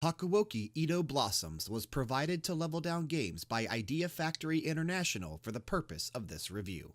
Hakuoki Edo Blossoms was provided to Level Down Games by Idea Factory International for the purpose of this review.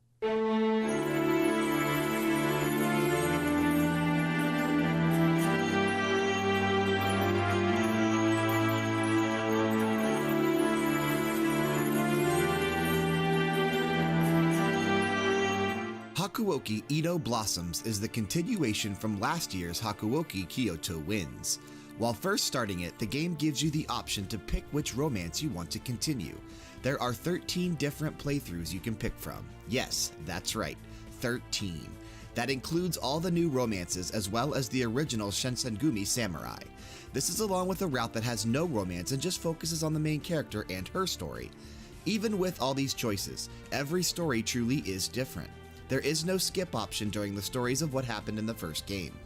Hakuoki Edo Blossoms is the continuation from last year's Hakuoki Kyoto Winds. While first starting it, the game gives you the option to pick which romance you want to continue. There are 13 different playthroughs you can pick from. Yes, that's right, 13. That includes all the new romances as well as the original Shinsengumi Samurai. This is along with a route that has no romance and just focuses on the main character and her story. Even with all these choices, every story truly is different. There is no skip option during the stories of what happened in the first game.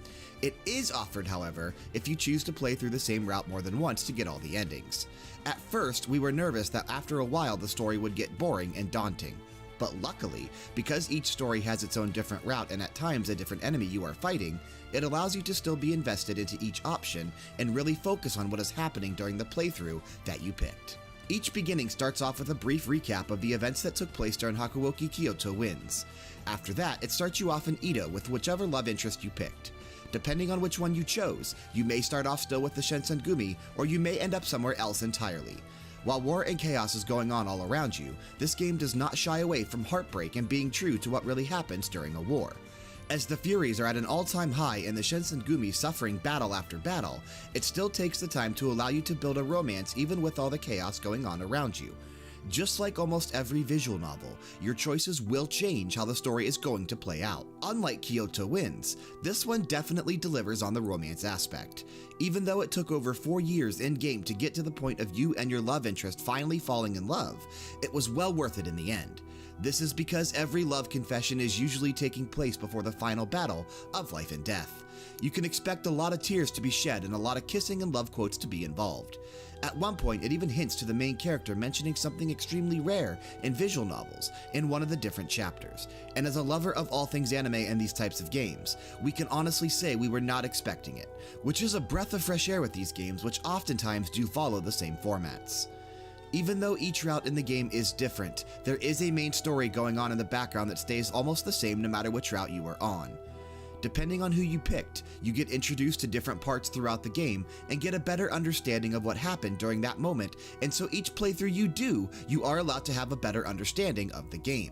It is offered, however, if you choose to play through the same route more than once to get all the endings. At first, we were nervous that after a while the story would get boring and daunting. But luckily, because each story has its own different route and at times a different enemy you are fighting, it allows you to still be invested into each option and really focus on what is happening during the playthrough that you picked. Each beginning starts off with a brief recap of the events that took place during Hakuoki Kyoto Winds. After that, it starts you off in Edo with whichever love interest you picked. Depending on which one you chose, you may start off still with the Shinsengumi, or you may end up somewhere else entirely. While war and chaos is going on all around you, this game does not shy away from heartbreak and being true to what really happens during a war. As the Furies are at an all-time high and the Shinsengumi suffering battle after battle, it still takes the time to allow you to build a romance even with all the chaos going on around you. Just like almost every visual novel, your choices will change how the story is going to play out. Unlike Kyoto Winds, this one definitely delivers on the romance aspect. Even though it took over 4 years in-game to get to the point of you and your love interest finally falling in love, it was well worth it in the end. This is because every love confession is usually taking place before the final battle of life and death. You can expect a lot of tears to be shed and a lot of kissing and love quotes to be involved. At one point, it even hints to the main character mentioning something extremely rare in visual novels in one of the different chapters. And as a lover of all things anime and these types of games, we can honestly say we were not expecting it, which is a breath of fresh air with these games, which oftentimes do follow the same formats. Even though each route in the game is different, there is a main story going on in the background that stays almost the same no matter which route you are on. Depending on who you picked, you get introduced to different parts throughout the game and get a better understanding of what happened during that moment, and so each playthrough you do, you are allowed to have a better understanding of the game.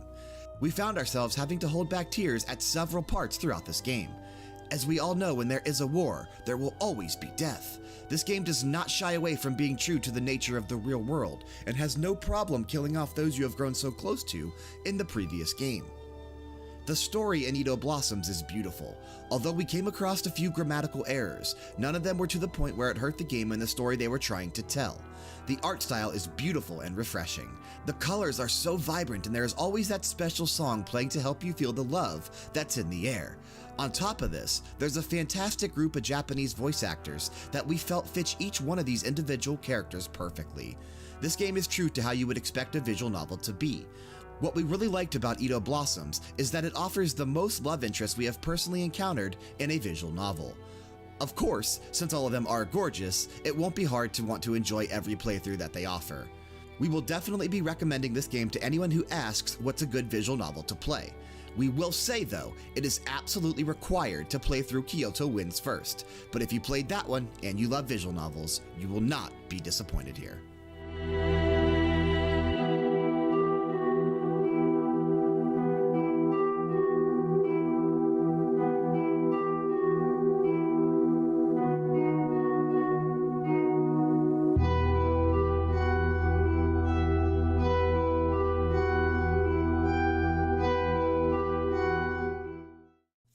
We found ourselves having to hold back tears at several parts throughout this game. As we all know, when there is a war, there will always be death. This game does not shy away from being true to the nature of the real world, and has no problem killing off those you have grown so close to in the previous game. The story in Edo Blossoms is beautiful. Although we came across a few grammatical errors, none of them were to the point where it hurt the game and the story they were trying to tell. The art style is beautiful and refreshing. The colors are so vibrant, and there is always that special song playing to help you feel the love that's in the air. On top of this, there's a fantastic group of Japanese voice actors that we felt fit each one of these individual characters perfectly. This game is true to how you would expect a visual novel to be. What we really liked about Edo Blossoms is that it offers the most love interest we have personally encountered in a visual novel. Of course, since all of them are gorgeous, it won't be hard to want to enjoy every playthrough that they offer. We will definitely be recommending this game to anyone who asks what's a good visual novel to play. We will say, though, it is absolutely required to play through Kyoto Winds first, but if you played that one and you love visual novels, you will not be disappointed here.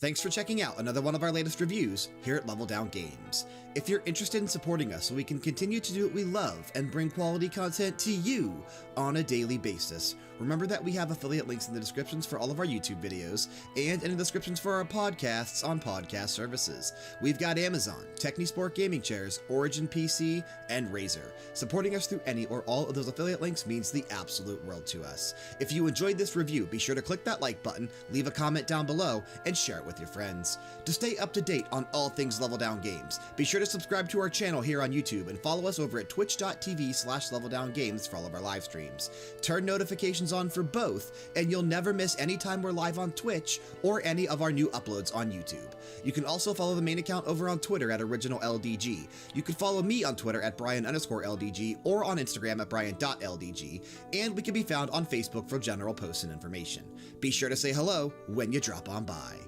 Thanks for checking out another one of our latest reviews here at Level Down Games. If you're interested in supporting us so we can continue to do what we love and bring quality content to you on a daily basis, Remember that we have affiliate links in the descriptions for all of our YouTube videos and in the descriptions for our podcasts on podcast services. We've got Amazon, Technisport Gaming Chairs, Origin PC, and Razer. Supporting us through any or all of those affiliate links means the absolute world to us. If you enjoyed this review, be sure to click that like button, leave a comment down below, and share it with your friends. To stay up to date on all things Level Down Games, be sure to subscribe to our channel here on YouTube and follow us over at twitch.tv/leveldowngames for all of our live streams. Turn notifications on for both, and you'll never miss any time we're live on Twitch or any of our new uploads on YouTube. You can also follow the main account over on Twitter at OriginalLDG. You can follow me on Twitter at Bryan_LDG or on Instagram at Bryan.LDG, and we can be found on Facebook for general posts and information. Be sure to say hello when you drop on by.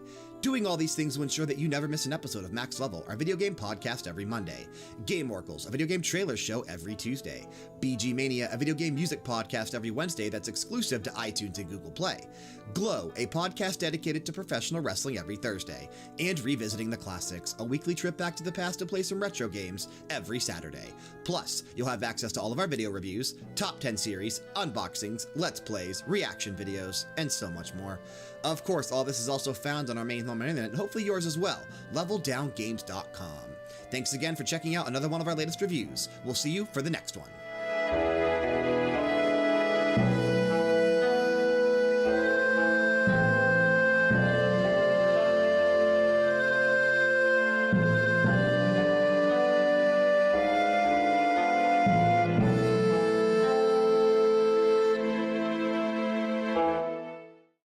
Doing all these things will ensure that you never miss an episode of Max Level, our video game podcast every Monday. Game Oracles, a video game trailer show every Tuesday. BG Mania, a video game music podcast every Wednesday that's exclusive to iTunes and Google Play. Glow, a podcast dedicated to professional wrestling every Thursday. And Revisiting the Classics, a weekly trip back to the past to play some retro games every Saturday. Plus, you'll have access to all of our video reviews, top 10 series, unboxings, let's plays, reaction videos, and so much more. Of course, all this is also found on our main home internet, and hopefully yours as well, leveldowngames.com. Thanks again for checking out another one of our latest reviews. We'll see you for the next one.